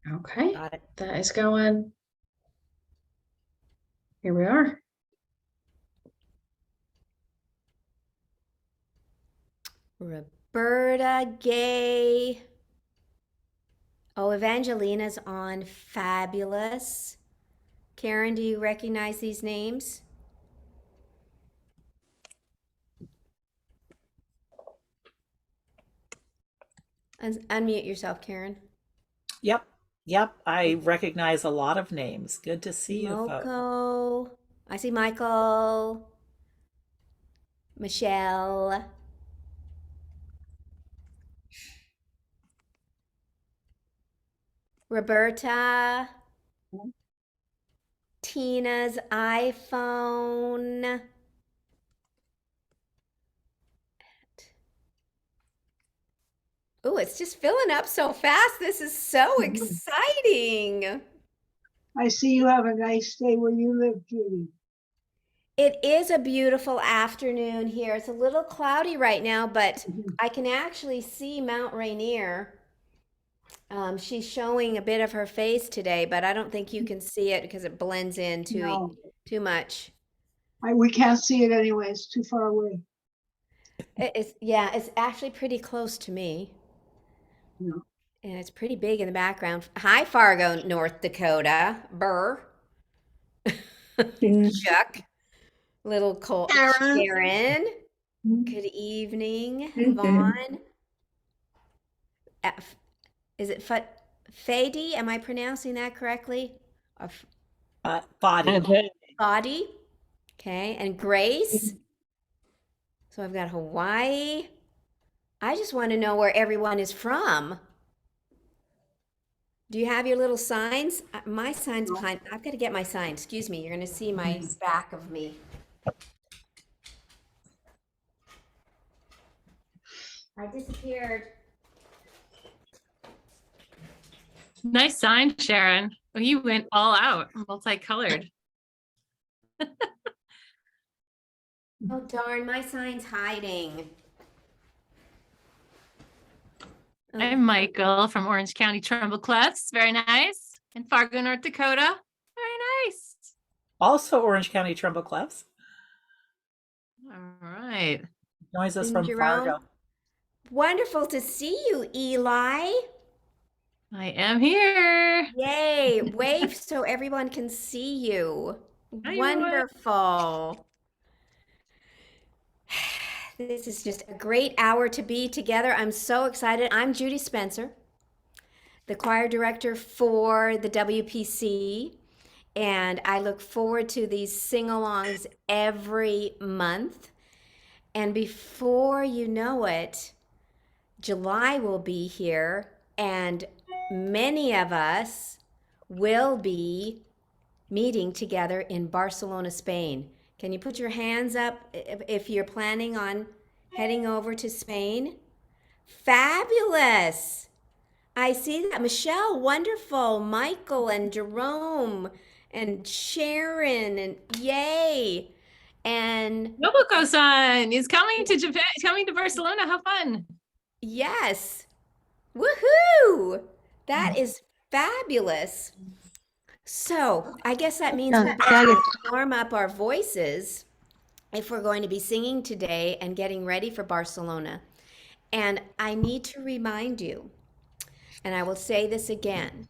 Okay, Got it. that is going. Here we are. Roberta Gay. Oh, Evangelina's on. Fabulous. Karen, do you recognize these names? Unmute yourself, Karen. Yep. Yep. I recognize a lot of names. Good to see you, folks. Moko. I see Michael. Michelle. Roberta. Tina's iPhone. Oh, it's just filling up so fast. This is so exciting. I see you have a nice day where you live, Judy. It is a beautiful afternoon here. It's a little cloudy right now, but I can actually see Mount Rainier. She's showing a bit of her face today, but I don't think you can see it because it blends in No, too much. we can't see it anyway. It's too far away. Yeah, it's actually pretty close to me. No. And it's pretty big in the background. Hi, Fargo, North Dakota. Burr. Chuck. Little Cole. Karen. Sharon. Good evening, Vaughn. Is it Fadi? Am I pronouncing that correctly? Or Body. Fadi? Okay, and Grace. So I've got Hawaii. I just want to know where everyone is from. Do you have your little signs? My sign's behind. I've got to get my sign. Excuse me. You're going to see my back of me. I disappeared. Nice sign, Sharon. Well, you went all out, multicolored. Oh, darn. My sign's hiding. Oh. I'm Michael from Orange County Trumbull Cliffs. Very nice. In Fargo, North Dakota. Very nice. Also Orange County Trumbull Cliffs. All right. Joins us And from Jerome? Fargo. Wonderful to see you, Eli. I am here. Yay. Wave so everyone can see you. Hi, Wonderful. This is just a great hour to be together. I'm so excited. I'm Judy Spencer, the choir director for the WPC, and I look forward to these sing-alongs every month. And before you know it, July will be here, and many of us will be meeting together in Barcelona, Spain. Can you put your hands up if you're planning on heading over to Spain? Fabulous! I see that. Michelle, wonderful. Michael and Jerome and Sharon and yay. And Nobuko-san is coming to Japan, coming to Barcelona. How fun. yes. Woohoo! That is fabulous. So I guess that means we better warm up our voices if we're going to be singing today and getting ready for Barcelona. And I need to remind you, and I will say this again,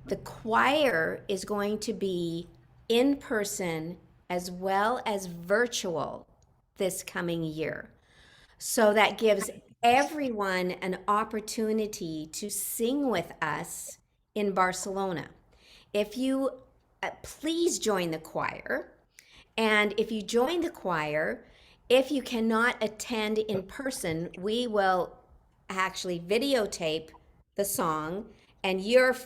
the choir is going to be in person as well as virtual this coming year. So that gives everyone an opportunity to sing with us in Barcelona. If you please join the choir, and if you join the choir, if you cannot attend in person, we will actually videotape the song, and your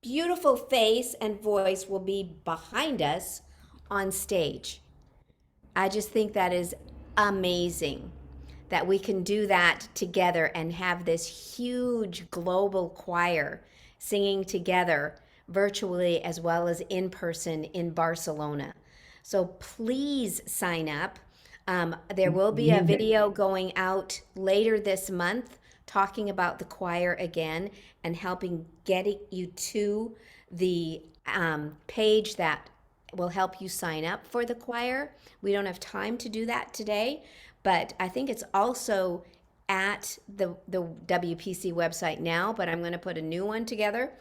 beautiful face and voice will be behind us on stage. I just think that is amazing that we can do that together and have this huge global choir singing together virtually as well as in person in Barcelona. So please sign up. There will be a video going out later this month talking about the choir again and helping getting you to the page that will help you sign up for the choir. We don't have time to do that today, but I think it's also at the WPC website now, but I'm going to put a new one together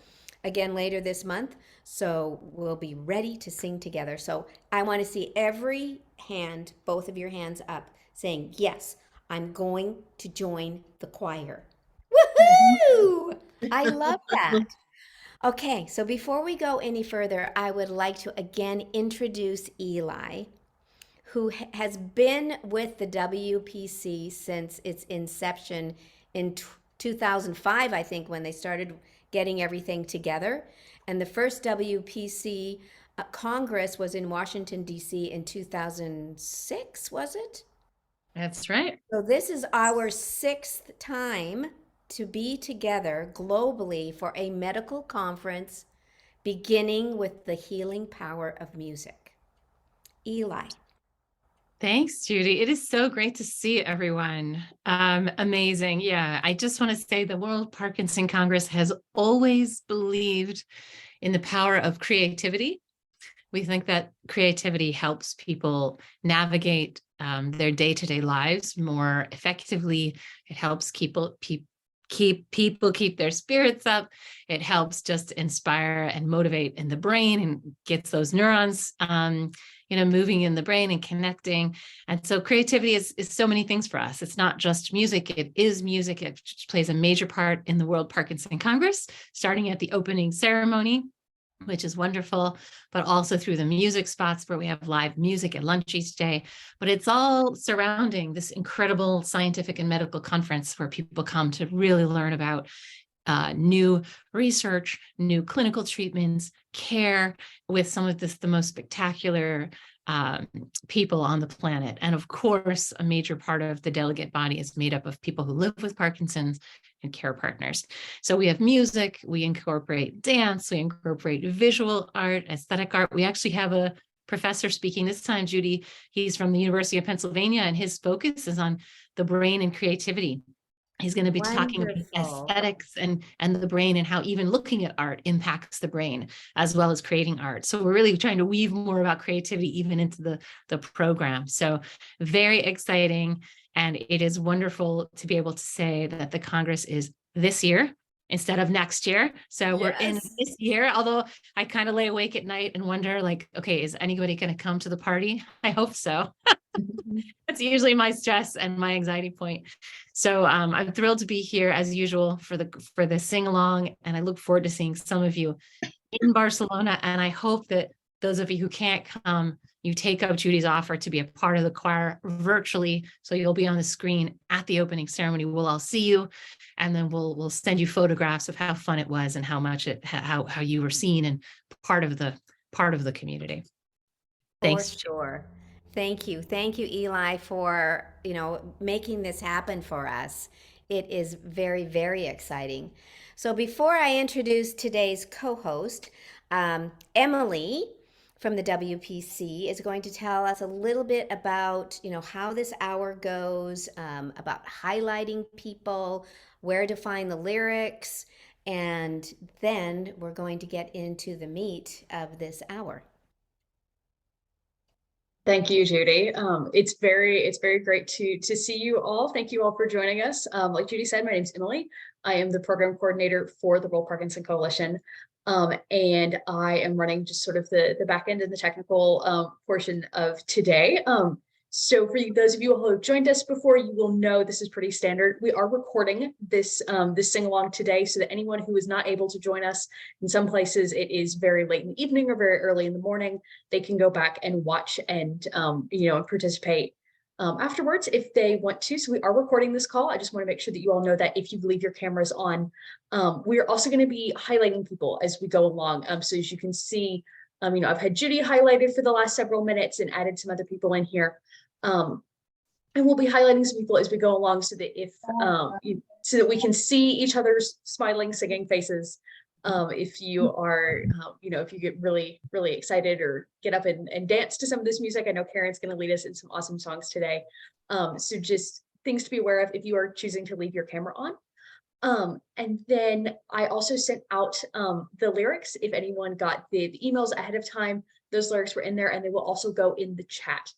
again later this month. So we'll be ready to sing together. So I want to see every hand, both of your hands up, saying, yes, I'm going to join the choir. Woohoo! I love that. Okay, so before we go any further, I would like to again introduce Eli, who has been with the WPC since its inception in 2005, I think, when they started getting everything together. And the first WPC Congress was in Washington, D.C. in 2006, was it? That's right. So this is our 6th time to be together globally for a medical conference beginning with the healing power of music. Eli. Thanks, Judy. It is so great to see everyone. Amazing. Yeah, I just want to say the World Parkinson Congress has always believed in the power of creativity. We think that creativity helps people navigate their day-to-day lives more effectively. It helps people keep their spirits up. It helps just inspire and motivate in the brain and gets those neurons moving in the brain and connecting. And so creativity is so many things for us. It's not just music, it is music. It plays a major part in the World Parkinson Congress, starting at the opening ceremony, which is wonderful, but also through the music spots where we have live music at lunch each day. But it's all surrounding this incredible scientific and medical conference where people come to really learn about new research, new clinical treatments, care with some of the most spectacular people on the planet. And of course, a major part of the delegate body is made up of people who live with Parkinson's and care partners. So we have music, we incorporate dance, we incorporate visual art, aesthetic art. We actually have a professor speaking this time, Judy. He's from the University of Pennsylvania, and his focus is on the brain and creativity. He's going to be talking about aesthetics and the brain and how even looking at art impacts the brain as well as creating art. So we're really trying to weave more about creativity even into the program. So very exciting. And it is wonderful to be able to say that the Congress is this year instead of next year. So we're in this year, although I kind of lay awake at night and wonder, like, okay, is anybody going to come to the party? I hope so. That's usually my stress and my anxiety point. So I'm thrilled to be here as usual for the sing along, and I look forward to seeing some of you in Barcelona. And I hope that those of you who can't come, you take up Judy's offer to be a part of the choir virtually. So you'll be on the screen at the opening ceremony. We'll all see you, and then we'll send you photographs of how fun it was and how much how you were seen and part of the community. Thanks. For sure. Thank you, Eli, for making this happen for us. It is very, very exciting. So before I introduce today's co-host, Emily from the WPC is going to tell us a little bit about how this hour goes, about highlighting people, where to find the lyrics, and then we're going to get into the meat of this hour. Thank you, Judy. It's very great to see you all. Thank you all for joining us. Like Judy said, my name is Emily. I am the program coordinator for the World Parkinson Coalition. And I am running just sort of the back end and the technical portion of today. So for those of you who have joined us before, you will know this is pretty standard. We are recording this sing-along today so that anyone who is not able to join us, in some places it is very late in the evening or very early in the morning, they can go back and watch and participate afterwards if they want to. So we are recording this call. I just want to make sure that you all know that if you leave your cameras on, we're also going to be highlighting people as we go along. So as you can see, I've had Judy highlighted for the last several minutes and added some other people in here. And we'll be highlighting some people as we go along so that so that we can see each other's smiling, singing faces. If you are, if you get really, really excited or get up and dance to some of this music. I know Karen's going to lead us in some awesome songs today. So just things to be aware of if you are choosing to leave your camera on. And then I also sent out the lyrics. If anyone got the emails ahead of time, those lyrics were in there, and they will also go in the chat.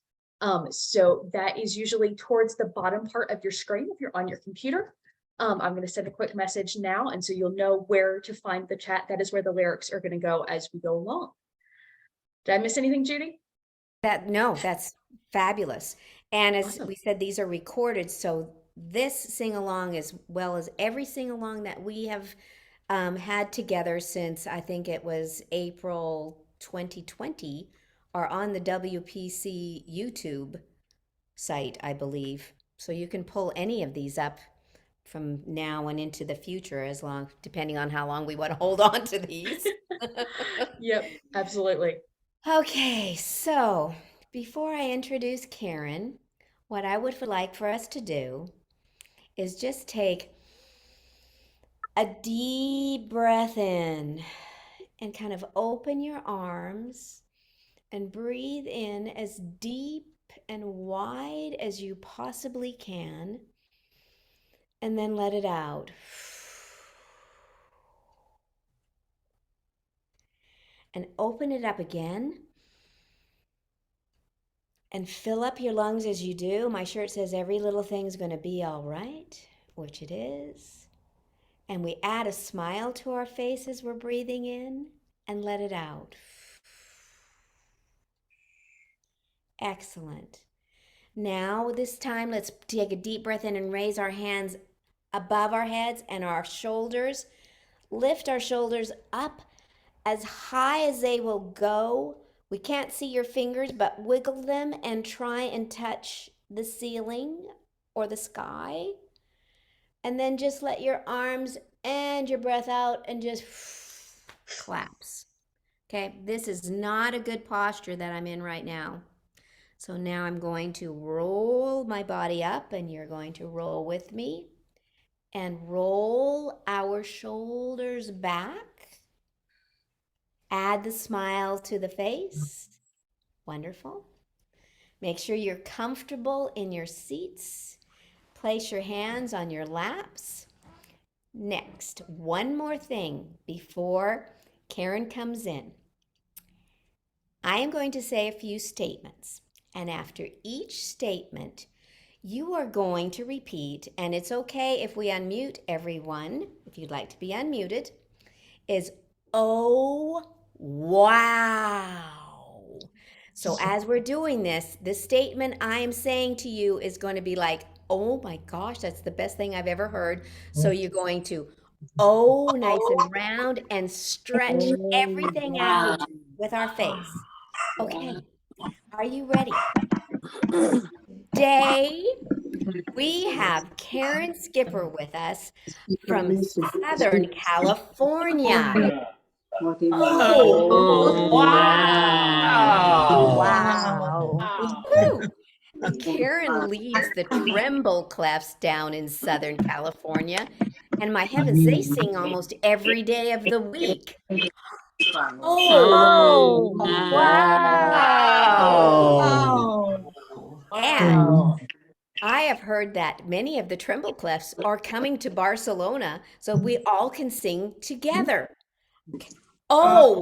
So that is usually towards the bottom part of your screen if you're on your computer. I'm going to send a quick message now, and so you'll know where to find the chat. That is where the lyrics are going to go as we go along. Did I miss anything, Judy? No, that's fabulous. And as we said, these are recorded, so this sing along, as well as every sing along that we have had together since I think it was April 2020, are on the WPC YouTube site, I believe. So you can pull any of these up from now and into the future, as long, depending on how long we want to hold on to these. Yep, absolutely. Okay, so before I introduce Karen, what I would like for us to do is just take a deep breath in and kind of open your arms and breathe in as deep and wide as you possibly can, and then let it out. And open it up again and fill up your lungs as you do. My shirt says every little thing's going to be all right, which it is. And we add a smile to our face as we're breathing in, and let it out. Excellent. Now, this time, let's take a deep breath in and raise our hands above our heads and our shoulders. Lift our shoulders up as high as they will go. We can't see your fingers, but wiggle them and try and touch the ceiling or the sky. And then just let your arms and your breath out and just collapse. Okay, this is not a good posture that I'm in right now. So now I'm going to roll my body up, and you're going to roll with me. And roll our shoulders back. Add the smile to the face. Wonderful. Make sure you're comfortable in your seats. Place your hands on your laps. Next, one more thing before Karen comes in. I am going to say a few statements, and after each statement, you are going to repeat, and it's okay if we unmute everyone, if you'd like to be unmuted, is "Oh, wow." So as we're doing this, the statement I am saying to you is going to be like, "Oh my gosh, that's the best thing I've ever heard." So you're going to, oh, nice and round, and stretch everything out with our face. Okay, are you ready? Today, we have Karen Skipper with us from Southern California. Oh, Wow. woo! Karen leads the Tremble Clefs down in Southern California. And my heavens, they sing almost every day of the week. Oh, Wow. and I have heard that many of the Tremble Clefs are coming to Barcelona so we all can sing together. Oh,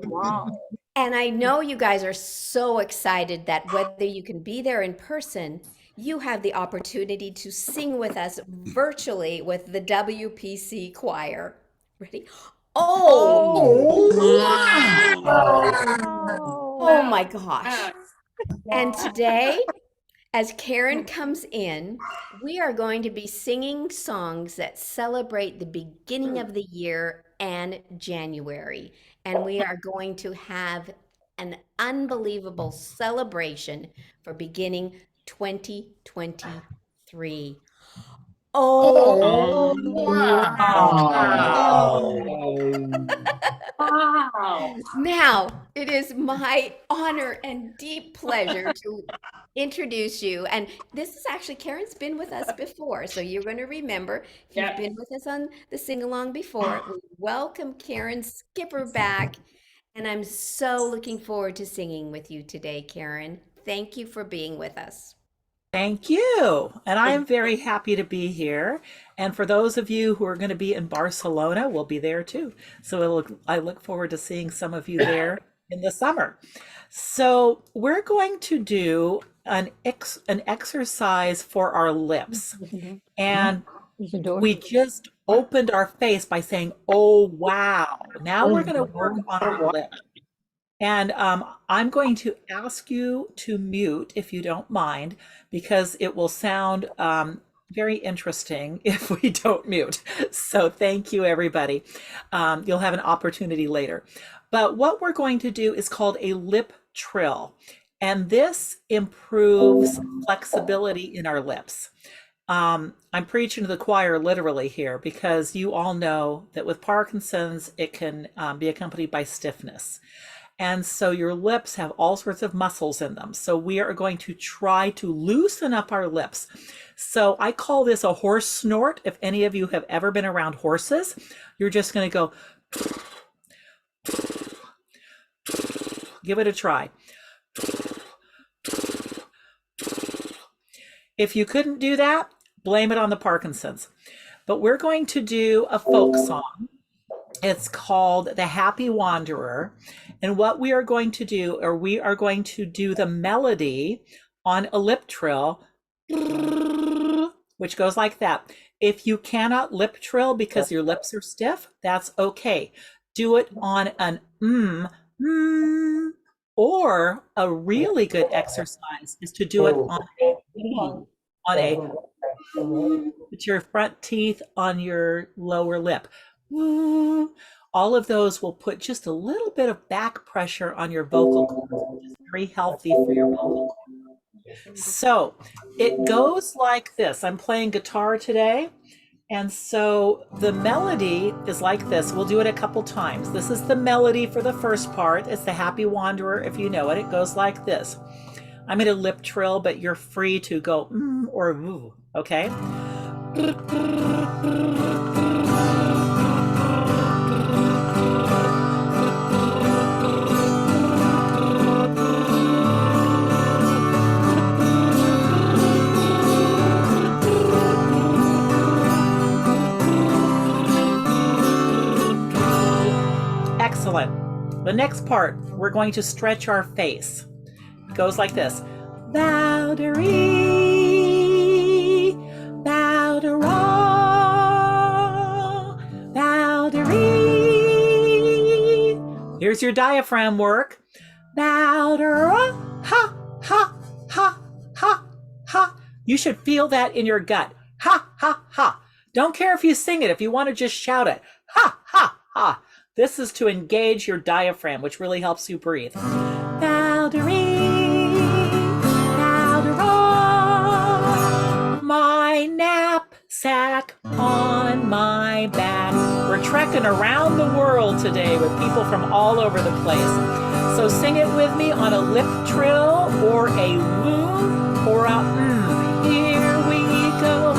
Wow. and I know you guys are so excited that whether you can be there in person, you have the opportunity to sing with us virtually with the WPC choir. Ready? Oh, oh my gosh. And today, as Karen comes in, we are going to be singing songs that celebrate the beginning of the year and January. And we are going to have an unbelievable celebration for beginning 2023. Oh, Wow. now it is my honor and deep pleasure to introduce you. And this is actually, Karen's been with us before, so you're going to remember if you've been with us on the sing along before. We welcome Karen Skipper back, and I'm so looking forward to singing with you today, Karen. Thank you for being with us. Thank you. And I am very happy to be here. And for those of you who are going to be in Barcelona, we'll be there too. So I look forward to seeing some of you there in the summer. So we're going to do an exercise for our lips. And we just opened our face by saying, oh, wow. Now we're going to work on our lips. And I'm going to ask you to mute if you don't mind, because it will sound very interesting if we don't mute. So thank you, everybody. You'll have an opportunity later. But what we're going to do is called a lip trill. And this improves flexibility in our lips. I'm preaching to the choir literally here, because you all know that with Parkinson's, it can be accompanied by stiffness. And so your lips have all sorts of muscles in them. So we are going to try to loosen up our lips. So I call this a horse snort. If any of you have ever been around horses, you're just going to go, give it a try. If you couldn't do that, blame it on the Parkinson's. But we're going to do a folk song. It's called The Happy Wanderer. And what we are going to do, or we are going to do the melody on a lip trill, which goes like that. If you cannot lip trill because your lips are stiff, that's okay. Do it on an or a really good exercise is to do it on a with your front teeth on your lower lip. All of those will put just a little bit of back pressure on your vocal cords, which is very healthy for your vocal cords. So it goes like this. I'm playing guitar today. And so the melody is like this. We'll do it a couple times. This is the melody for the first part. It's The Happy Wanderer. If you know it, it goes like this. I'm going to lip trill, but you're free to go or moo, okay? Excellent. The next part, we're going to stretch our face. It goes like this. Bow-de-ree, bow-de-raw, bow-de-ree. Here's your diaphragm work. Bow-de-raw, ha, ha, ha, ha, ha. You should feel that in your gut. Ha, ha, ha. Don't care if you sing it. If you want to just shout it. Ha, ha, ha. This is to engage your diaphragm, which really helps you breathe. Bow-de-ree, bow-de-raw, my knapsack on my back. We're trekking around the world today with people from all over the place. So sing it with me on a lip trill or a loom or a Here we go.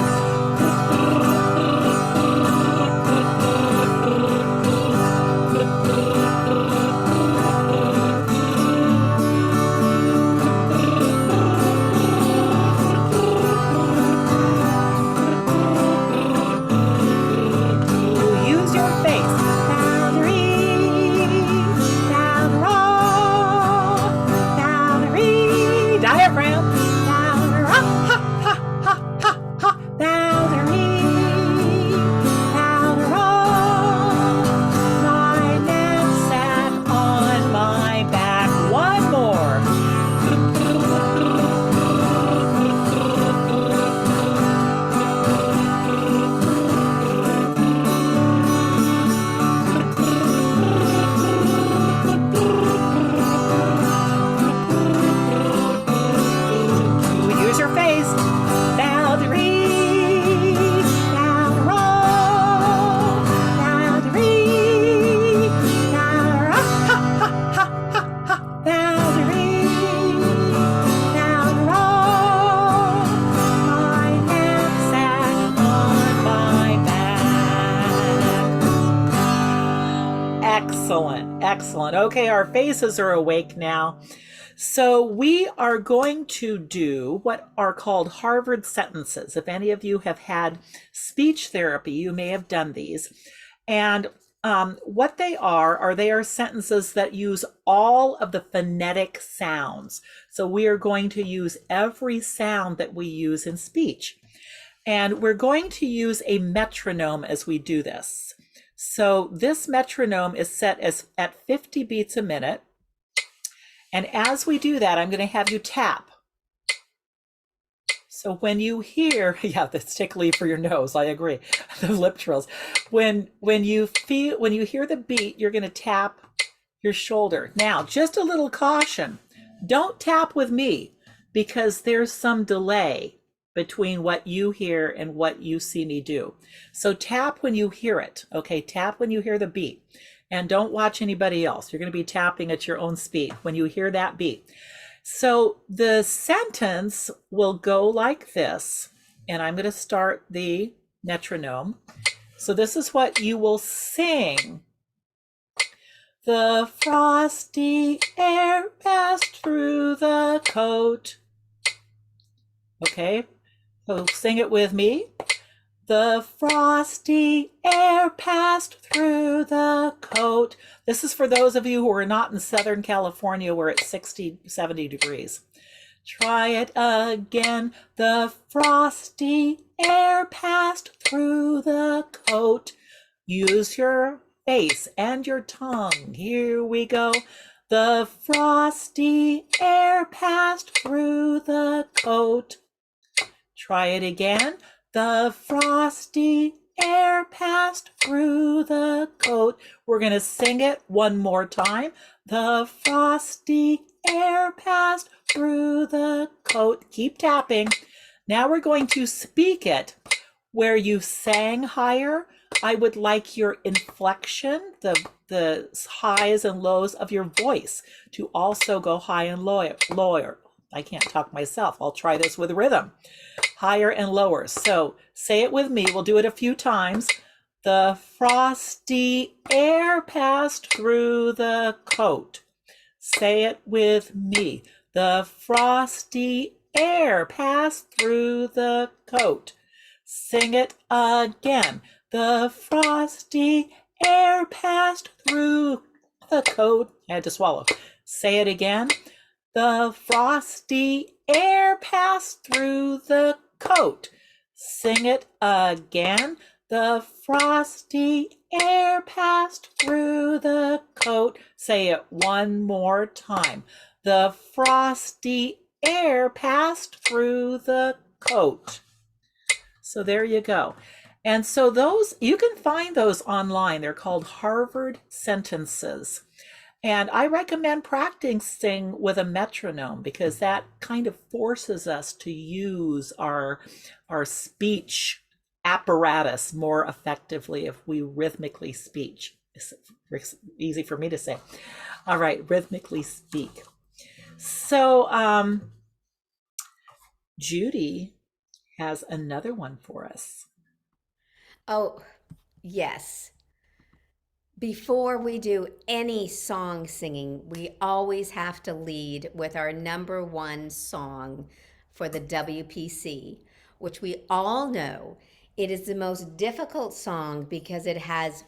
Excellent. Okay, our faces are awake now. So we are going to do what are called Harvard sentences. If any of you have had speech therapy, you may have done these. And what they are sentences that use all of the phonetic sounds. So we are going to use every sound that we use in speech. And we're going to use a metronome as we do this. So this metronome is set as at 50 beats a minute. And as we do that, I'm going to have you tap. So when you hear, yeah, that's tickly for your nose, I agree, the lip trills. When you hear the beat, you're going to tap your shoulder. Now, just a little caution, don't tap with me because there's some delay between what you hear and what you see me do. So tap when you hear it, okay? Tap when you hear the beat. And don't watch anybody else. You're going to be tapping at your own speed when you hear that beat. So the sentence will go like this, and I'm going to start the metronome. So this is what you will sing. The frosty air passed through the coat. Okay, so sing it with me. The frosty air passed through the coat. This is for those of you who are not in Southern California where it's 60, 70 degrees. Try it again. The frosty air passed through the coat. Use your face and your tongue. Here we go. The frosty air passed through the coat. Try it again. The frosty air passed through the coat. We're going to sing it one more time. The frosty air passed through the coat. Keep tapping. Now we're going to speak it. Where you sang higher, I would like your inflection, the highs and lows of your voice to also go high and lower. I can't talk myself. I'll try this with rhythm. Higher and lower. So say it with me. We'll do it a few times. The frosty air passed through the coat. Say it with me. The frosty air passed through the coat. Sing it again. The frosty air passed through the coat. I had to swallow. Say it again. The frosty air passed through the coat. Sing it again. The frosty air passed through the coat. Say it one more time. The frosty air passed through the coat. So there you go. And so those, you can find those online. They're called Harvard sentences. And I recommend practicing with a metronome because that kind of forces us to use our speech apparatus more effectively if we rhythmically speak. It's easy for me to say. All right, rhythmically speak. So Judy has another one for us. Oh, yes. Before we do any song singing, we always have to lead with our number one song for the WPC, which we all know. It is the most difficult song because it has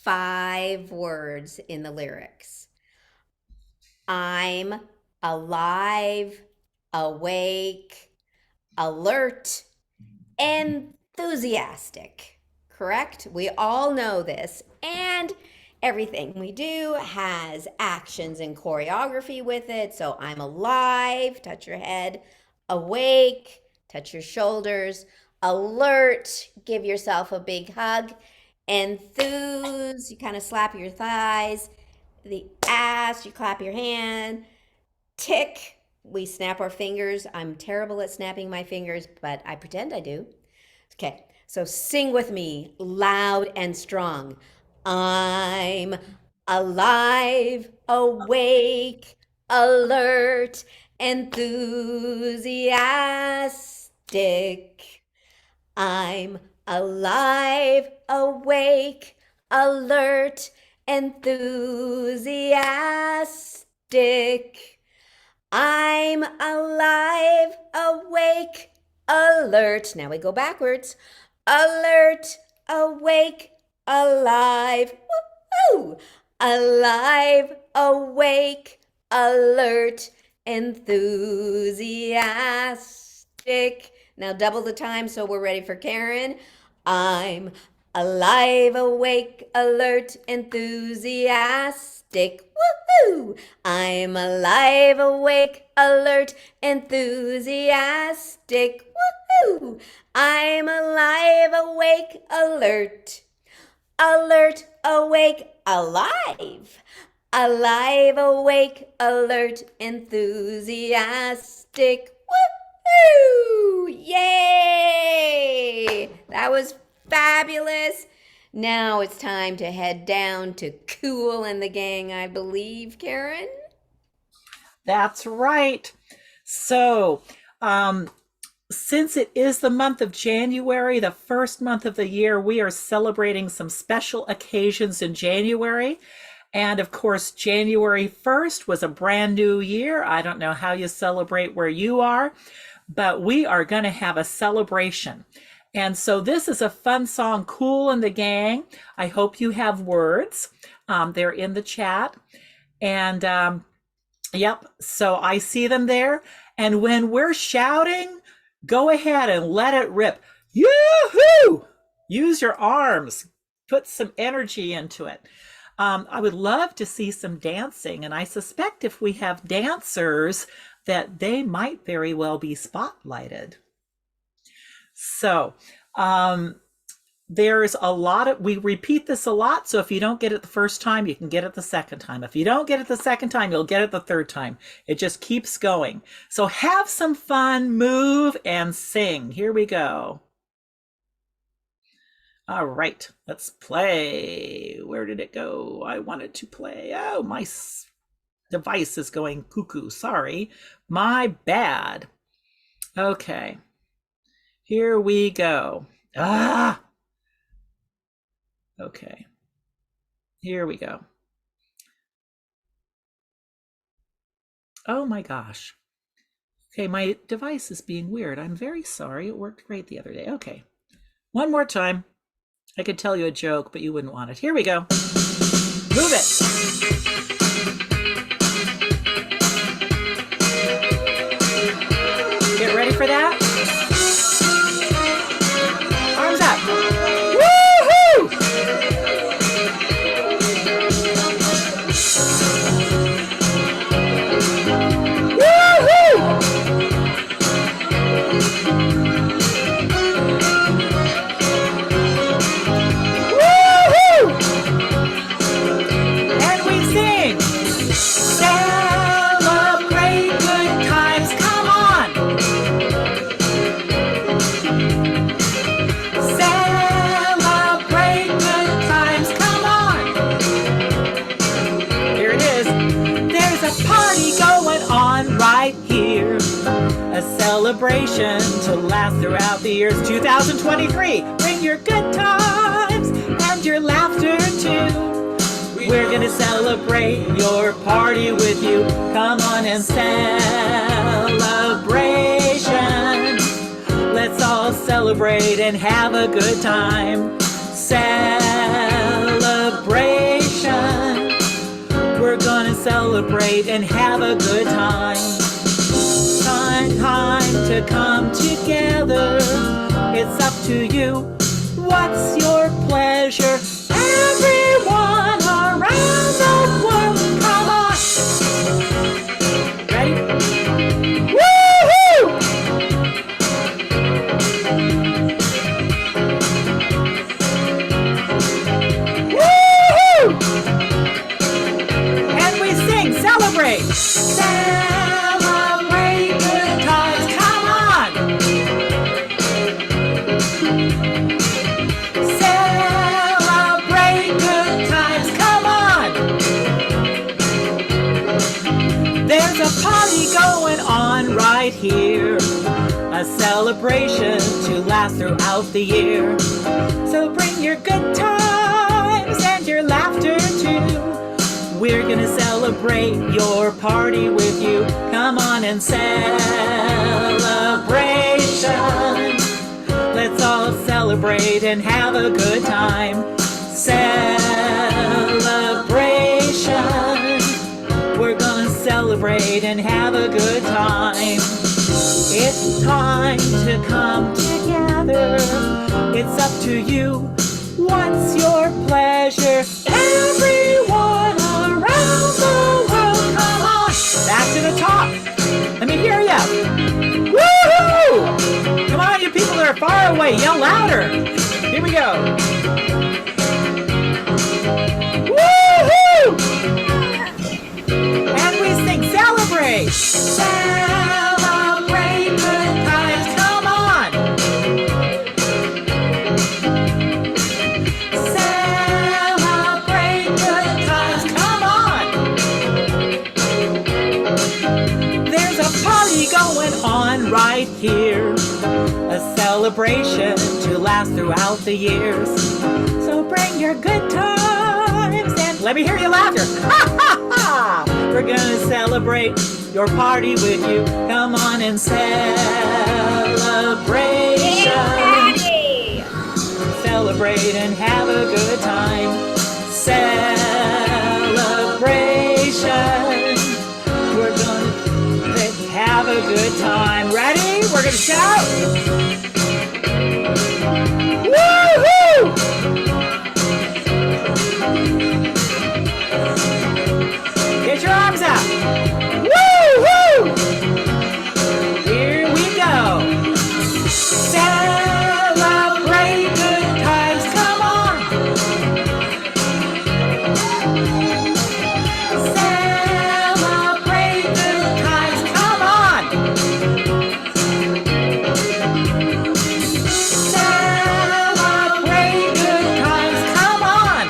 5 words in the lyrics. I'm alive, awake, alert, enthusiastic. Correct? We all know this. And everything we do has actions and choreography with it. So I'm alive, touch your head, awake, touch your shoulders, alert, give yourself a big hug, enthuse, you kind of slap your thighs, the ass, you clap your hand, tick, we snap our fingers. I'm terrible at snapping my fingers, but I pretend I do. Okay, so sing with me loud and strong. I'm alive, awake, alert, enthusiastic. I'm alive, awake, alert, enthusiastic. I'm alive, awake, alert. Now we go backwards. Alert, awake, alive. Woo-hoo! Alive, awake, alert, enthusiastic. Now double the time so we're ready for Karen. I'm alive, awake, alert, enthusiastic. Woohoo! I'm alive, awake, alert, enthusiastic. Woohoo! I'm alive, awake, alert. Alert, awake, alive. Alive, awake, alert, enthusiastic. Woohoo! Yay! That was fabulous. Now it's time to head down to Cool and the Gang, I believe, Karen. That's right. So, since it is the month of January, the first month of the year, we are celebrating some special occasions in January. And of course, January 1st was a brand new year. I don't know how you celebrate where you are, but we are going to have a celebration. And so this is a fun song, Cool and the Gang. I hope you have words. They're in the chat. And yep, so I see them there. And when we're shouting, go ahead and let it rip. Yoo-hoo! Use your arms. Put some energy into it. I would love to see some dancing. And I suspect if we have dancers, that they might very well be spotlighted. So there's a lot of, we repeat this a lot. So if you don't get it the first time, you can get it the second time. If you don't get it the second time, you'll get it the third time. It just keeps going. So have some fun, move and sing. Here we go. All right, let's play. Where did it go? I wanted to play. Oh, my device is going cuckoo. Sorry, my bad. Okay. Here we go. Okay. Here we go. Oh my gosh. Okay, my device is being weird. I'm very sorry. It worked great the other day. Okay. One more time. I could tell you a joke, but you wouldn't want it. Here we go. Move it. Get ready for that. Arms up. Woohoo! Woohoo! Woohoo! And we sing. Celebrate good times. Come on. Celebrate good times. Come on. Here it is. There's a party going on right here. A celebration to last throughout the years 2023. Bring your good times and your laughter too. We're gonna celebrate your party with you. Come on and celebration. Let's all celebrate and have a good time. Celebration. We're gonna celebrate and have a good time. Time to come together. It's up to you. What's your pleasure? Everyone around the world, come on. Ready? Woohoo! Woohoo! And we sing, celebrate. Celebrate good times, come on. Celebrate good times, come on. There's a party going on right here. A celebration to last throughout the year. So bring your good times and your laughter too. We're gonna celebrate your party with you. Come Come on and celebration. Let's all celebrate and have a good time. Celebration. We're gonna celebrate and have a good time. It's time to come together. It's up to you. What's your pleasure? Everyone around the world, come on. Back to the top. Let me hear ya. Woohoo! Come on, you people that are far away, yell louder. Here we go. Woohoo! And we sing celebrate. Celebrate good times, come on. Celebrate good times, come on. There's a party going on right here. A celebration to last throughout the years. So bring your good times and let me hear you laughter. Ha ha ha! We're gonna celebrate your party with you. Come on and celebration. Celebrate and have a good time. Celebration. We're gonna have a good time. Ready? We're gonna shout. Woohoo! Get your arms out. Woo-hoo! Here we go. Celebrate good times. Come on. Celebrate good times. Come on. Celebrate good times. Come on.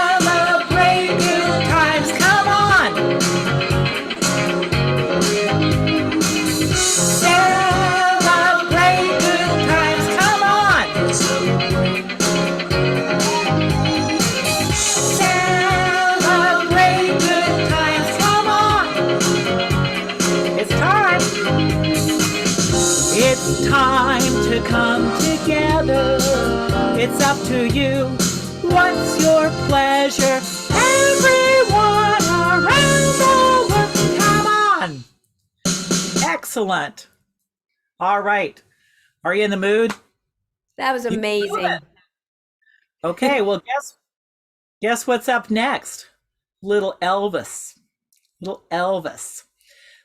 Celebrate good times, come on! Celebrate good times, come on! Celebrate good times, come on! It's time! It's time to come together. It's up to you. What's your pleasure? Everyone around the world, come on! Excellent. All right. Are you in the mood? That was amazing. Okay, well, guess what's up next? Little Elvis. Little Elvis.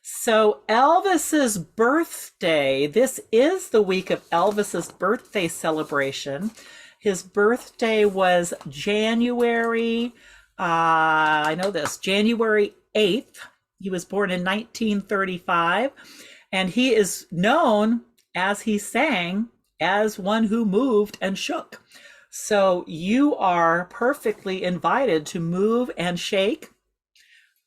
So Elvis's birthday, this is the week of Elvis's birthday celebration. His birthday was January 8th. He was born in 1935, and he is known, as he sang, as one who moved and shook. So you are perfectly invited to move and shake.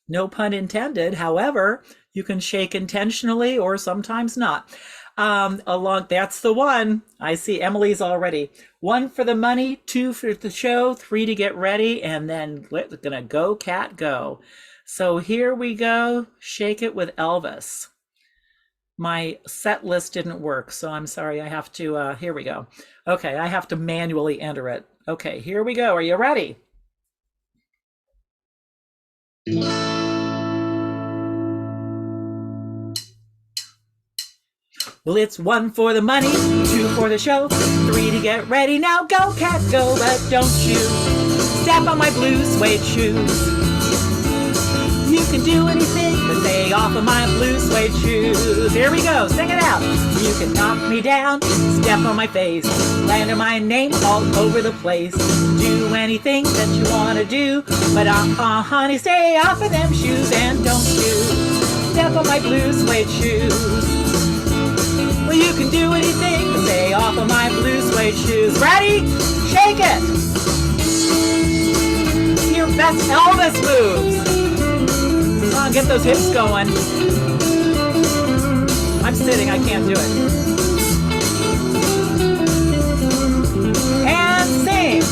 No pun intended. However, you can shake intentionally or sometimes not. That's the one. I see Emily's already. 1 for the money, 2 for the show, 3 to get ready, and then we're gonna go, cat, go. So here we go. Shake it with Elvis. My set list didn't work, so I'm sorry. I have to, here we go. Okay, I have to manually enter it. Okay, here we go. Are you ready? Well, it's 1 for the money, 2 for the show, 3 to get ready. Now go, cat, go, but don't you step on my blue suede shoes. You can do anything but stay off of my blue suede shoes. Here we go, sing it out. You can knock me down, step on my face, slander my name all over the place. Do anything that you want to do, but honey, stay off of them shoes and don't you step on my blue suede shoes. Well, you can do anything but stay off of my blue suede shoes. Ready? Shake it! Your best Elvis moves. Come on, get those hips going. I'm sitting, I can't do it. And sing!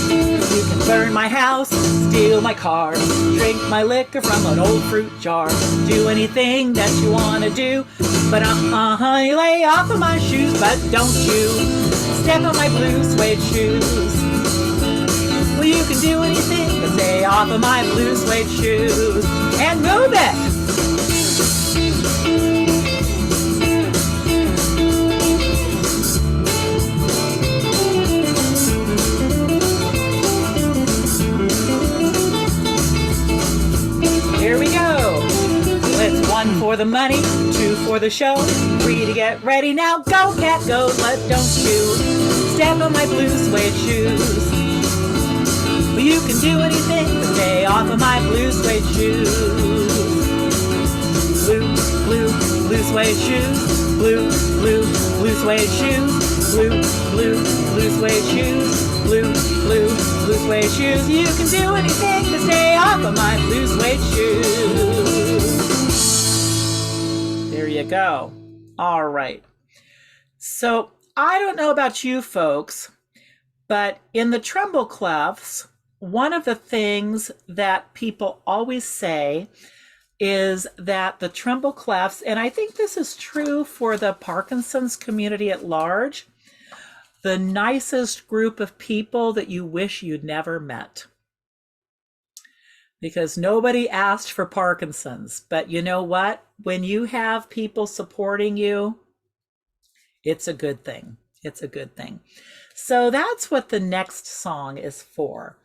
You can burn my house, steal fill my car, drink my liquor from an old fruit jar, do anything that you want to do. But honey, lay off of my shoes, but don't you step on my blue suede shoes. Well, you can do anything but stay off of my blue suede shoes. And move it! Here we go. It's 1 for the money, 2 for the show, 3 to get ready. Now go, cat, go, but don't you step on my blue suede shoes. Well, you can do anything but stay off of my blue suede shoes. Blue suede shoes. Blue suede shoes. Blue suede shoes. Blue suede shoes. You can do anything to stay off of my blue suede shoes. There you go. All right. So I don't know about you folks, but in the treble clefs, one of the things that people always say is that the treble clefs, and I think this is true for the Parkinson's community at large, the nicest group of people that you wish you'd never met. Because nobody asked for Parkinson's, but you know what? When you have people supporting you, it's a good thing. It's a good thing. So that's what the next song is for.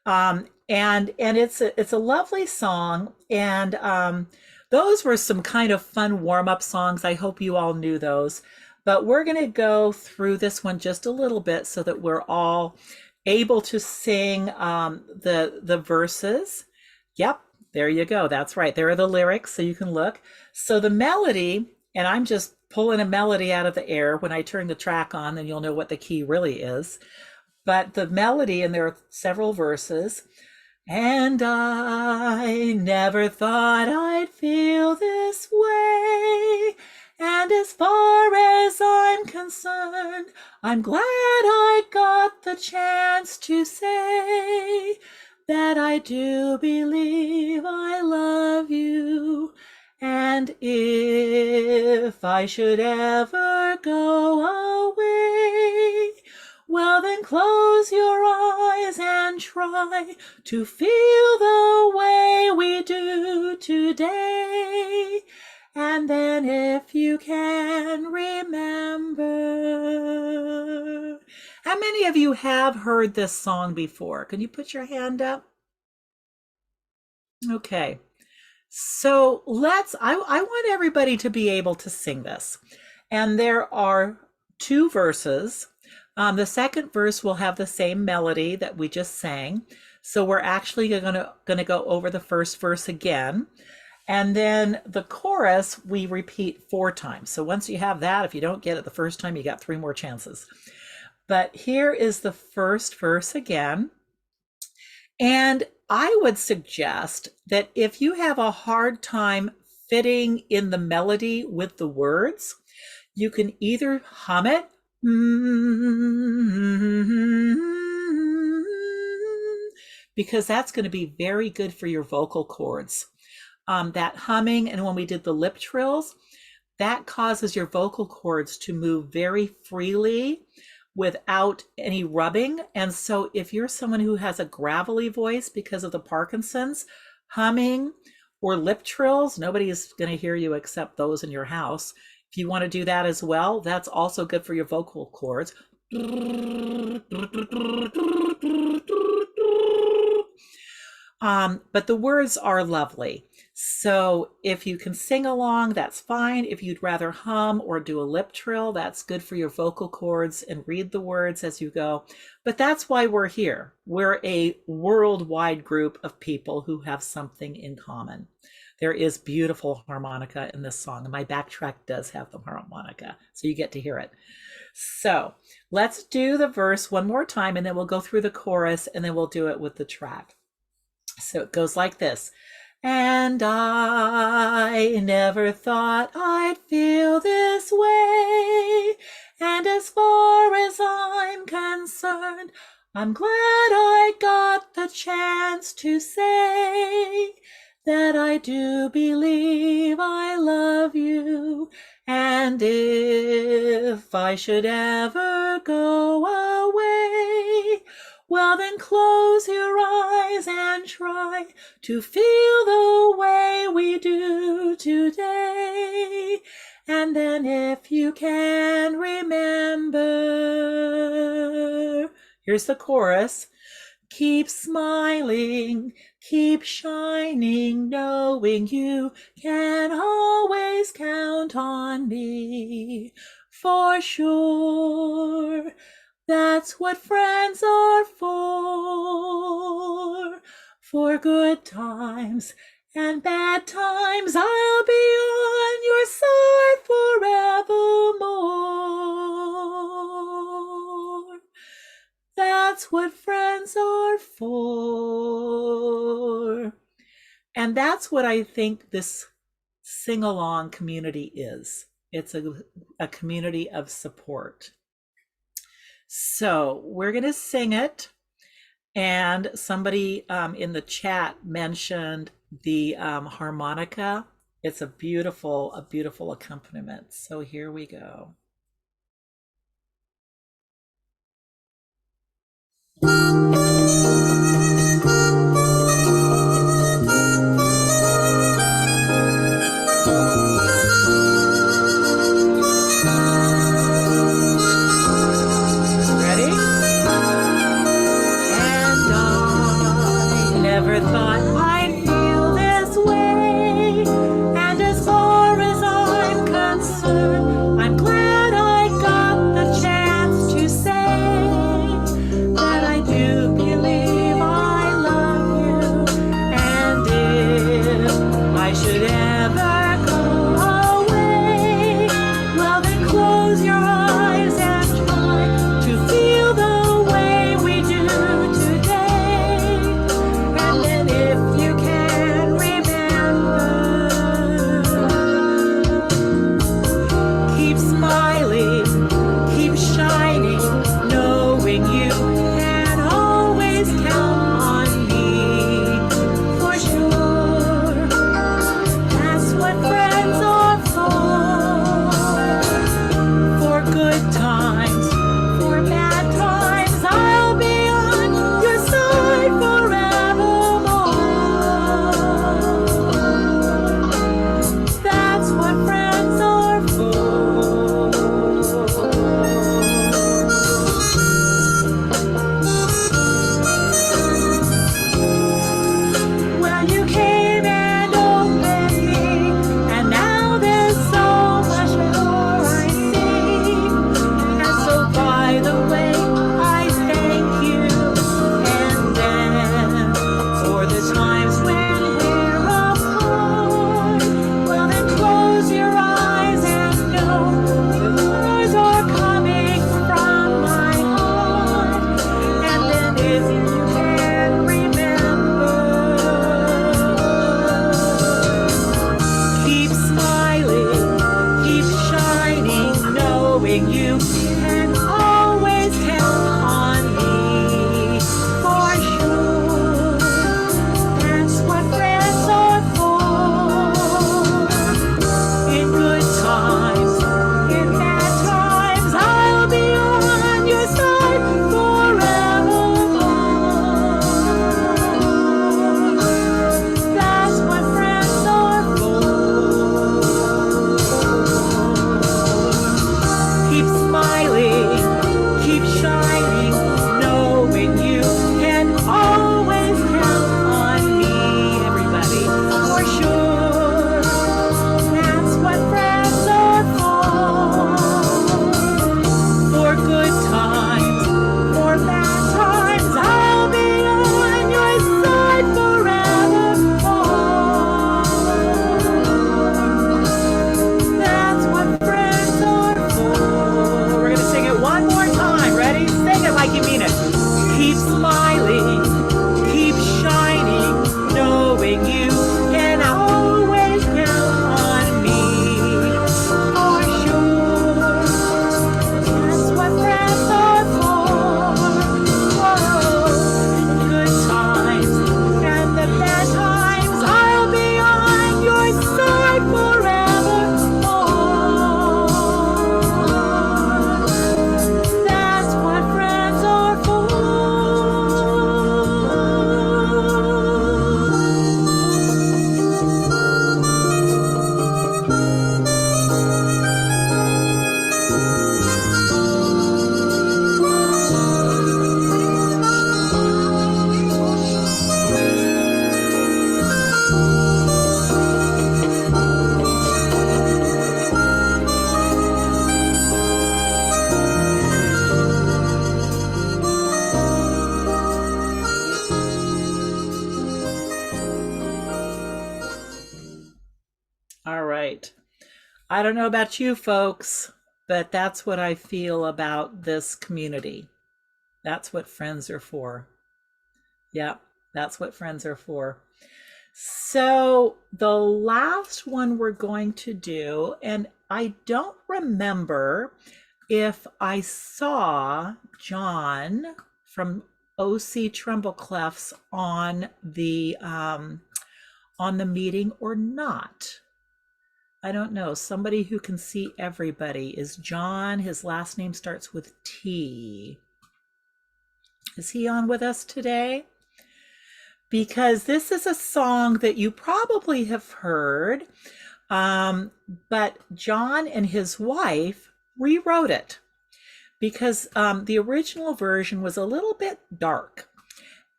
And it's a lovely song. And those were some kind of fun warm-up songs. I hope you all knew those. But we're going to go through this one just a little bit so that we're all able to sing the verses. Yep, there you go. That's right. There are the lyrics, so you can look. So the melody, and I'm just pulling a melody out of the air. When I turn the track on, then you'll know what the key really is. But the melody, and there are several verses. And I never thought I'd feel this way. And as far as I'm concerned, I'm glad I got the chance to say that I do believe I love you. And if I should ever go away, well then close your eyes and try to feel the way we do today. And then if you can remember. How many of you have heard this song before? Can you put your hand up? Okay. So I want everybody to be able to sing this. And there are 2 verses. The second verse will have the same melody that we just sang. So we're actually gonna go over the first verse again. And then the chorus, we repeat 4 times. So once you have that, if you don't get it the first time, you got 3 more chances. But here is the first verse again. And I would suggest that if you have a hard time fitting in the melody with the words, you can either hum it, because that's going to be very good for your vocal cords. That humming, and when we did the lip trills, that causes your vocal cords to move very freely without any rubbing. And so if you're someone who has a gravelly voice because of the Parkinson's, humming or lip trills, nobody is going to hear you except those in your house. If you want to do that as well, that's also good for your vocal cords. But the words are lovely. So if you can sing along, that's fine. If you'd rather hum or do a lip trill, that's good for your vocal cords, and read the words as you go. But that's why we're here. We're a worldwide group of people who have something in common. There is beautiful harmonica in this song, and my backtrack does have the harmonica, so you get to hear it. So let's do the verse one more time, and then we'll go through the chorus, and then we'll do it with the track. So it goes like this. And I never thought I'd feel this way. And as far as I'm concerned, I'm glad I got the chance to say that I do believe I love you. And if I should ever go away, well, then close your eyes and try to feel the way we do today. And then if you can remember, here's the chorus. Keep smiling, keep shining, knowing you can always count on me. For sure, that's what friends are for good times and bad times. I'll be on your side forevermore. That's what friends are for. And that's what I think this sing-along community is. It's a community of support. So we're going to sing it. And somebody in the chat mentioned the harmonica. It's a beautiful accompaniment. So here we go. Ready? And I never thought I'd feel this way. And as far as I'm concerned, I'm glad I got the chance to say that I do believe I love you. And if I should ever go away, well, then close your eyes and try to feel the way we do today. And then if you can remember, keep smiling, keep shining, knowing you can always count on me. For sure, that's what friends are for good times, for bad times. I'll be on your side forevermore. That's what friends are for. Well, you came and opened me, and now there's so much more I see. And so by the way, I thank you. And then for the times when we're apart, well, then close your eyes and know the words are coming from my heart. And then if you can remember, keep smiling, keep shining, knowing you can always count on me. For sure, that's what friends are for. In good times, in bad times, I'll be on your side forevermore. That's what friends are for. Keep smiling, I don't know about you folks, but that's what I feel about this community. That's what friends are for. Yeah, that's what friends are for. So the last one we're going to do, and I don't remember if I saw John from OC Trembleclefs on the meeting or not. I don't know. Somebody who can see everybody. Is John, his last name starts with T. Is he on with us today? Because this is a song that you probably have heard, but John and his wife rewrote it because the original version was a little bit dark.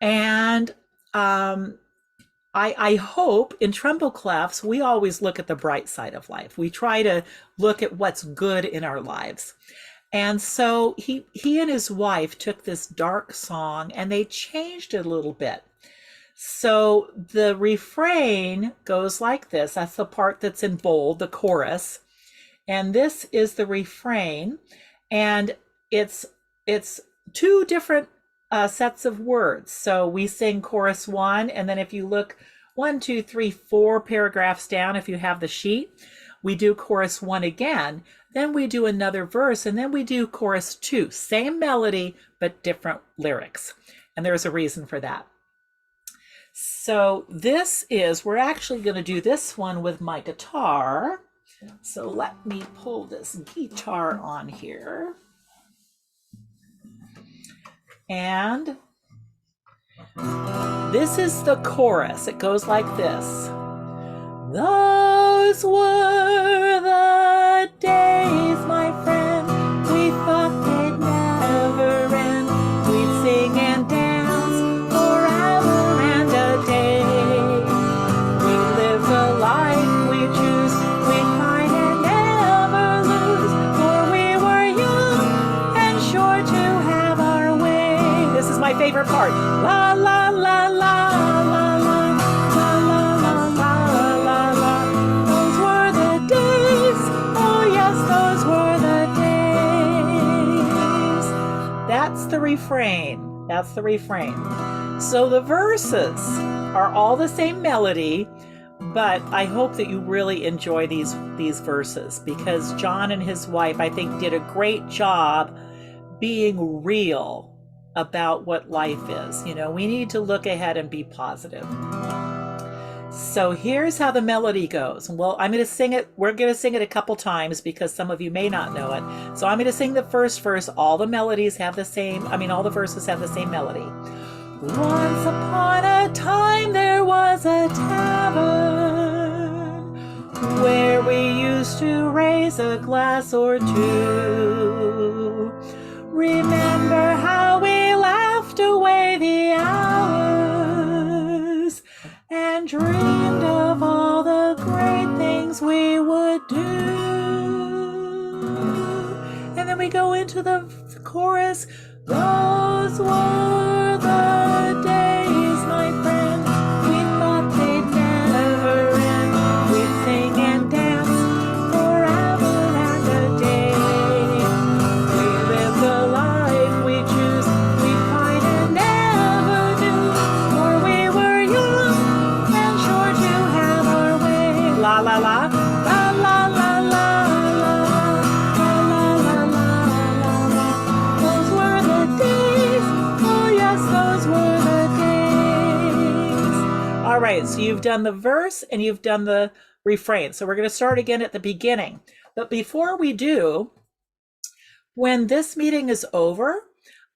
And I hope in Trembleclefs, we always look at the bright side of life. We try to look at what's good in our lives. And so he and his wife took this dark song and they changed it a little bit. So the refrain goes like this. That's the part that's in bold, the chorus. And this is the refrain. And it's two different sets of words. So we sing chorus 1, and then if you look 1, 2, 3, 4 paragraphs down, if you have the sheet, we do chorus 1 again, then we do another verse, and then we do chorus 2. Same melody, but different lyrics. And there's a reason for that. So we're actually going to do this one with my guitar. So let me pull this guitar on here. And this is the chorus. It goes like this. Those were the days, my friend, we thought they'd never end. We'd sing and dance forever and a day. We live the life we choose, we fight and never lose, for we were young and sure to have our way. This is my favorite part. La la la la la la la la la la la la. Those were the days. Oh yes, those were the days. That's the refrain. That's the refrain. So the verses are all the same melody, but I hope that you really enjoy these verses because John and his wife, I think, did a great job being real about what life is. You know, we need to look ahead and be positive. So here's how the melody goes. Well, I'm going to sing it. We're going to sing it a couple times because some of you may not know it. So I'm going to sing the first verse. All the melodies have the same, all the verses have the same melody. Once upon a time there was a tavern where we used to raise a glass or two. Remember how we laughed away the hours and dreamed of all the great things we would do. And then we go into the chorus. Those were the days, my friend, we thought they'd never end. We'd sing and dance forever and a day. We live the life we choose, we fight and never lose, for we were young and sure to have our way. La la la, la la la la la la la la la la la. Those were the days. Oh yes, those were the days. All right, so you've done the verse and you've done the refrain. So we're going to start again at the beginning. But before we do, when this meeting is over,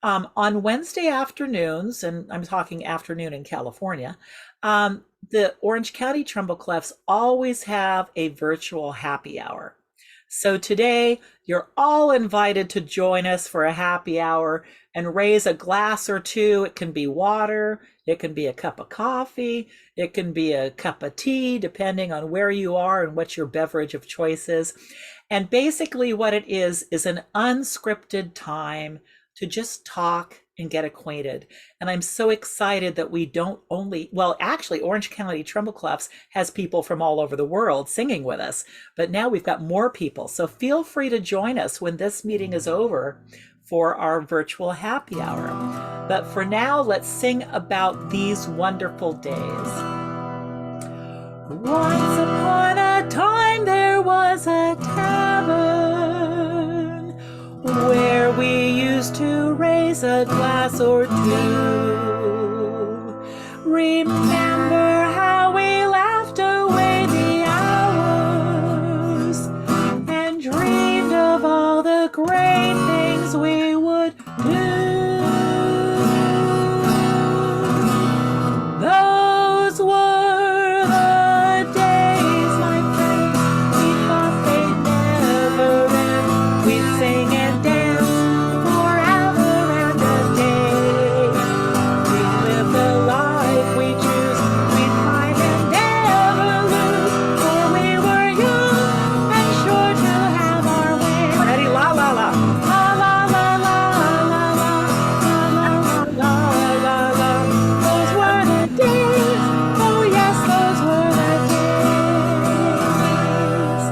on Wednesday afternoons, and I'm talking afternoon in California, the Orange County Trembleclefs always have a virtual happy hour. So today, you're all invited to join us for a happy hour and raise a glass or two. It can be water, it can be a cup of coffee, it can be a cup of tea, depending on where you are and what your beverage of choice is. And basically what it is an unscripted time to just talk and get acquainted. And I'm so excited that we don't only, well, actually, Orange County Trumbull Cloughs has people from all over the world singing with us, but now we've got more people. So feel free to join us when this meeting is over for our virtual happy hour. But for now, let's sing about these wonderful days. Once upon a time, there was a tavern where we used to raise a glass or two. Remember how we laughed away the hours and dreamed of all the great things we would do. Those were the days, my friend. We thought they'd never end. We'd sing and dance forever and a day. We live the life we choose. We'd fight and never lose. For we were young and sure to have our way. Ready? La la la. La la la la la la la la la la. Those were the days. Oh yes, those were the days.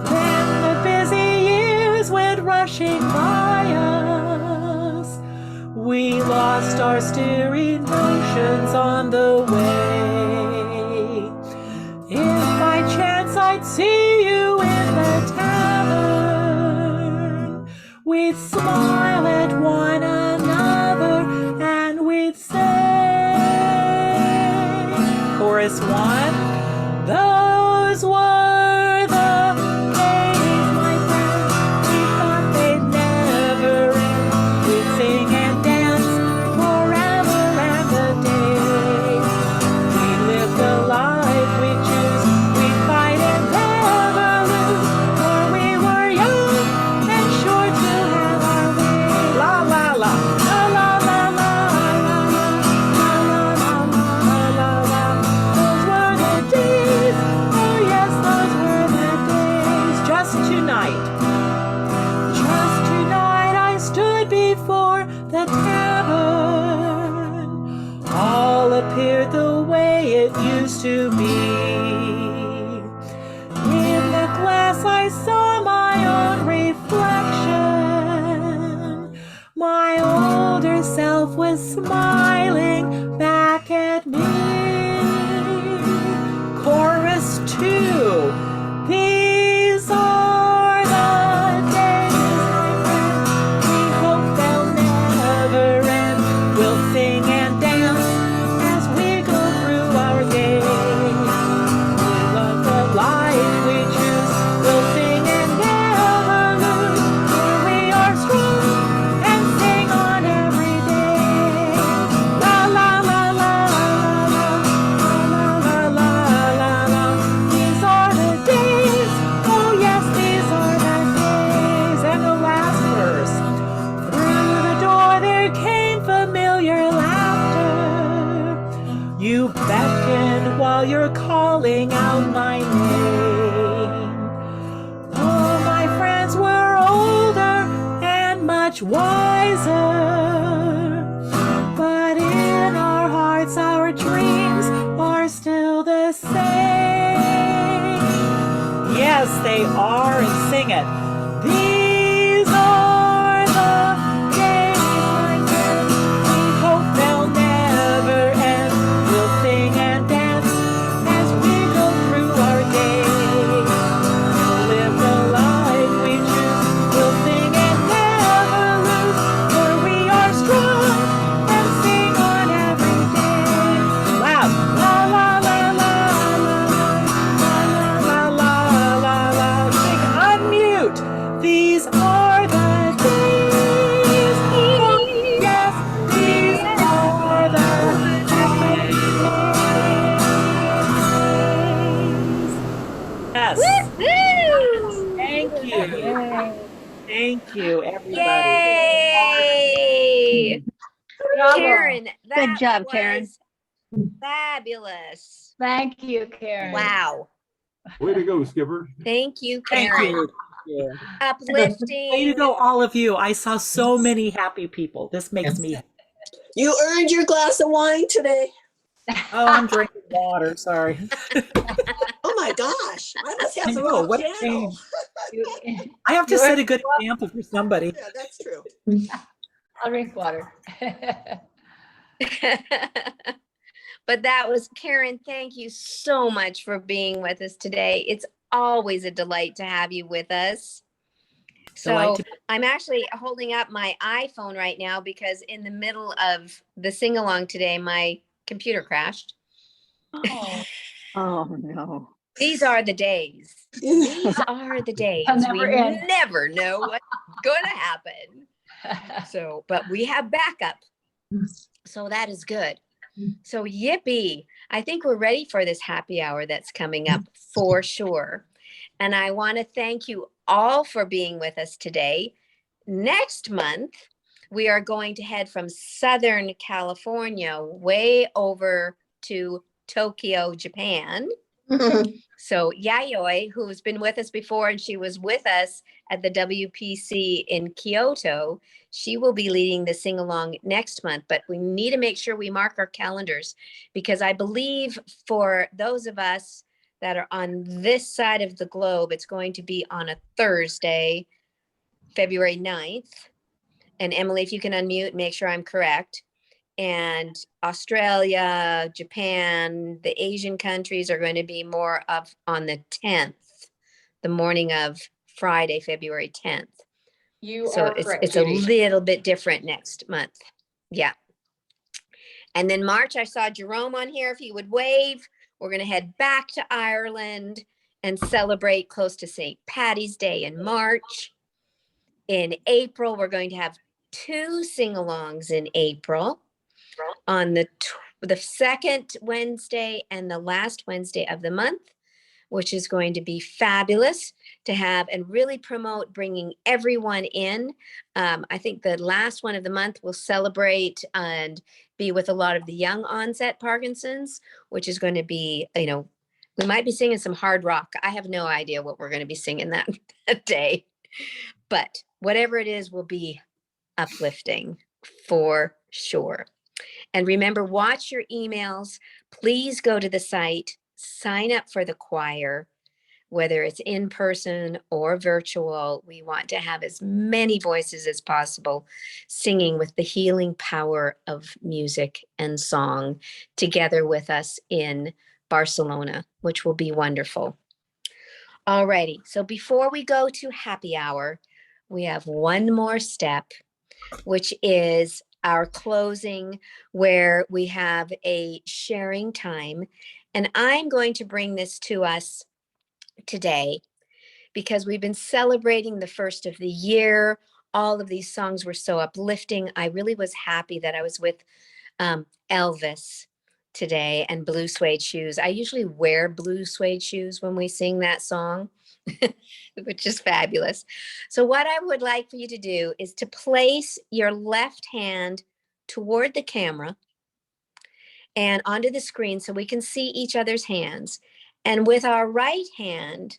Then the busy years went rushing by us. We lost our steering notions on the way. If by chance I'd see you in the tavern, we'd smile at one another and we'd say, chorus one, those were the days, my friend. We thought they'd never end. We'd sing and dance forever and a day. We lived the life we choose. We'd fight and never lose. For we were young and sure to have our way. La la la. La la la la la la. La la la la la la. Those were the days. Oh yes, those were the days. Just tonight I stood before the tavern. All appeared the way it used to be. In the glass I saw my own reflection. My older self was smiling back at me. Chorus 2. These are the days, my friend. We hope they'll never end. We'll sing and dance as we go through our days. We love the life we choose. We'll sing and never lose. For we are strong and sing on every day. La la la la la la la la la la. These are the days. Oh yes, these are the days. And the last verse. Through the door there came familiar laughter. You beckoned while you're calling out my name. Oh, my friends were older and much wiser. But in our hearts, our dreams are still the same. Yes, they are, and sing it. These are the days, my friend. We hope they'll never end. We'll sing and dance as we go through our days. We'll live the life we choose. We'll sing and never lose. For we are strong and sing on every day. Loud. La la la la la la la la la. Sing unmute. These are the days. Oh, yes, these are the days. Yes. Thank you. Thank you, everybody. Yay! Karen, that Good job, Karen. was fabulous. Thank you, Karen. Wow. Way to go, Skipper. Thank you, Thank Karen. you. you. Uplifting. Way to go, all of you. I saw so many happy people. This makes me, You earned your glass of wine today. oh, I'm drinking water. Sorry. Oh my gosh, I must I have the know, wrong what a channel. shame. I have to set a good example for somebody. Yeah, that's true. I'll drink water. But that was Karen. Thank you so much for being with us today. It's always a delight to have you with us. Delight So to- I'm actually holding up my iPhone right now because in the middle of the sing along today, my computer crashed. Oh, Oh, no. These are the days. These are the days. They'll never We end. never know what's going to happen. So, but we have backup. So that is good. So yippee. I think we're ready for this happy hour that's coming up for sure. And I want to thank you all for being with us today. Next month, we are going to head from Southern California way over to Tokyo, Japan. So Yayoi, who's been with us before, and she was with us at the WPC in Kyoto, she will be leading the sing along next month. But we need to make sure we mark our calendars, because I believe for those of us that are on this side of the globe, it's going to be on a Thursday, February 9th. And Emily, if you can unmute, make sure I'm correct. And Australia, Japan, the Asian countries are going to be more of on the 10th, the morning of Friday, February 10th. You So are correct, it's a Judy. little bit different next month. Yeah. And then March, I saw Jerome on here. If he would wave, we're going to head back to Ireland and celebrate close to St. Patty's Day in March. In April, we're going to have 2 sing-alongs in April on the second Wednesday and the last Wednesday of the month, which is going to be fabulous to have and really promote bringing everyone in. I think the last one of the month will celebrate and be with a lot of the young onset Parkinson's, which is going to be, we might be singing some hard rock. I have no idea what we're going to be singing that day, but whatever it is will be uplifting for sure. And remember, watch your emails. Please go to the site, sign up for the choir, whether it's in person or virtual. We want to have as many voices as possible singing with the healing power of music and song together with us in Barcelona, which will be wonderful. Alrighty, so before we go to happy hour, we have one more step, which is our closing, where we have a sharing time. And I'm going to bring this to us today because we've been celebrating the first of the year. All of these songs were so uplifting. I really was happy that I was with Elvis today and Blue Suede Shoes. I usually wear blue suede shoes when we sing that song, which is fabulous. So what I would like for you to do is to place your left hand toward the camera and onto the screen so we can see each other's hands. And with our right hand,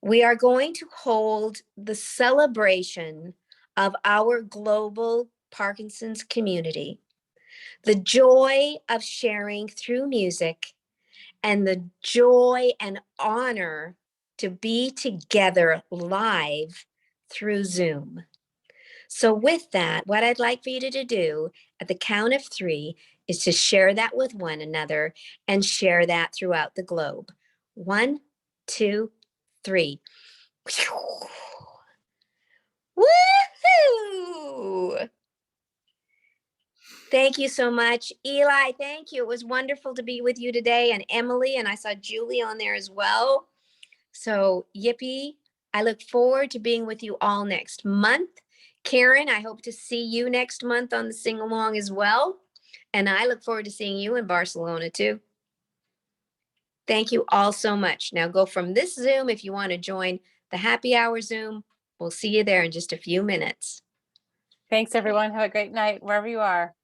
we are going to hold the celebration of our global Parkinson's community, the joy of sharing through music, and the joy and honor to be together live through Zoom. So with that, what I'd like for you to do at the count of 3 is to share that with one another and share that throughout the globe. 1, 2, 3. Woohoo! Thank you so much. Eli, thank you. It was wonderful to be with you today, and Emily, and I saw Julie on there as well. So yippee. I look forward to being with you all next month. Karen, I hope to see you next month on the sing along as well. And I look forward to seeing you in Barcelona too. Thank you all so much. Now go from this Zoom if you want to join the happy hour Zoom. We'll see you there in just a few minutes. Thanks, everyone. Have a great night wherever you are.